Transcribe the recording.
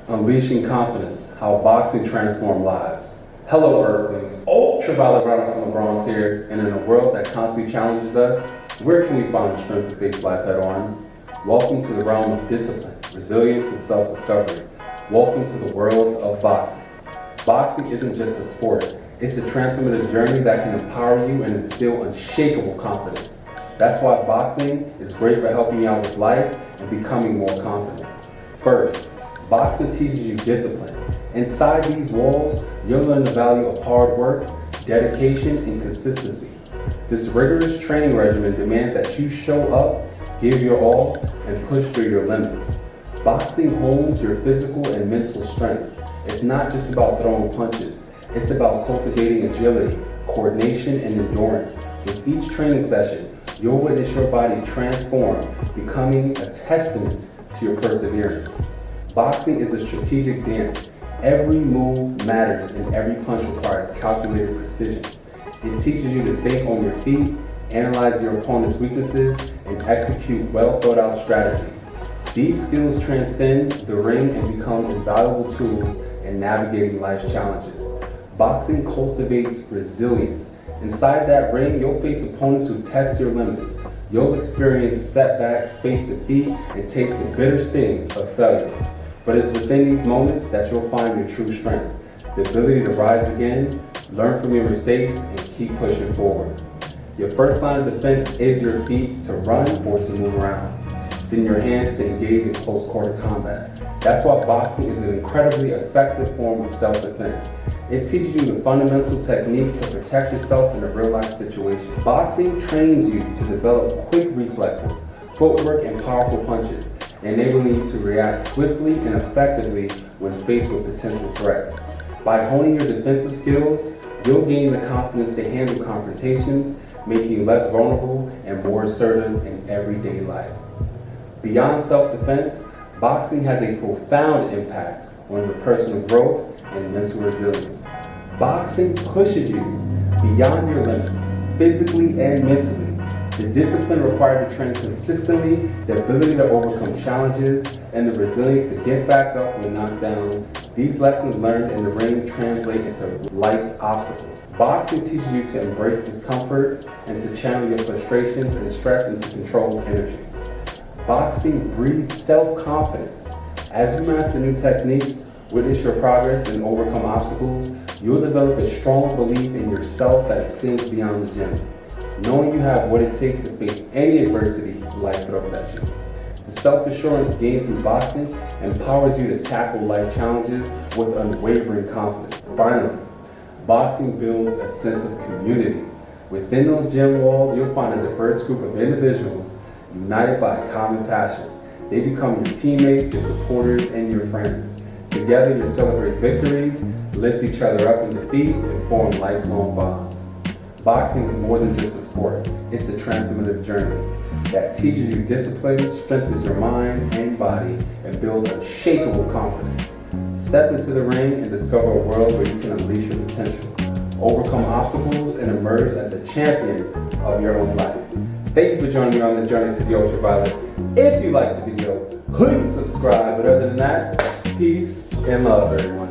Unleashing Confidence, How Boxing Transformed Lives. Hello Earthlings, ultraviolet brown from the Bronx here, and in a world that constantly challenges us, where can we find the strength to face life head on? Welcome to the realm of discipline, resilience, and self-discovery. Welcome to the worlds of boxing. Boxing isn't just a sport, it's a transformative journey that can empower you and instill unshakable confidence. That's why boxing is great for helping you out with life and becoming more confident. First, boxing teaches you discipline. Inside these walls, you'll learn the value of hard work, dedication, and consistency. This rigorous training regimen demands that you show up, give your all, and push through your limits. Boxing hones your physical and mental strengths. It's not just about throwing punches. It's about cultivating agility, coordination, and endurance. With each training session, you'll witness your body transform, becoming a testament to your perseverance. Boxing is a strategic dance. Every move matters and every punch requires calculated precision. It teaches you to think on your feet, analyze your opponent's weaknesses, and execute well thought out strategies. These skills transcend the ring and become invaluable tools in navigating life's challenges. Boxing cultivates resilience. Inside that ring, you'll face opponents who test your limits. You'll experience setbacks, face defeat, and taste the bitter sting of failure. But it's within these moments that you'll find your true strength, the ability to rise again, learn from your mistakes, and keep pushing forward. Your first line of defense is your feet to run or to move around, then your hands to engage in close quarter combat. That's why boxing is an incredibly effective form of self-defense. It teaches you the fundamental techniques to protect yourself in a real-life situation. Boxing trains you to develop quick reflexes, footwork, and powerful punches, enabling you to react swiftly and effectively when faced with potential threats. By honing your defensive skills, you'll gain the confidence to handle confrontations, making you less vulnerable and more assertive in everyday life. Beyond self-defense, boxing has a profound impact on your personal growth and mental resilience. Boxing pushes you beyond your limits, physically and mentally. The discipline required to train consistently, the ability to overcome challenges, and the resilience to get back up when knocked down. These lessons learned in the ring translate into life's obstacles. Boxing teaches you to embrace discomfort and to channel your frustrations and stress into controlled energy. Boxing breeds self-confidence. As you master new techniques, witness your progress, and overcome obstacles, you'll develop a strong belief in yourself that extends beyond the gym. Knowing you have what it takes to face any adversity life throws at you. The self-assurance gained through boxing empowers you to tackle life challenges with unwavering confidence. Finally, boxing builds a sense of community. Within those gym walls, you'll find a diverse group of individuals united by a common passion. They become your teammates, your supporters, and your friends. Together, you celebrate victories, lift each other up in defeat, and form lifelong bonds. Boxing is more than just a sport. It's a transformative journey that teaches you discipline, strengthens your mind and body, and builds unshakable confidence. Step into the ring and discover a world where you can unleash your potential, overcome obstacles, and emerge as a champion of your own life. Thank you for joining me on this journey to the ultraviolet. If you liked the video, please subscribe. But other than that, peace and love, everyone.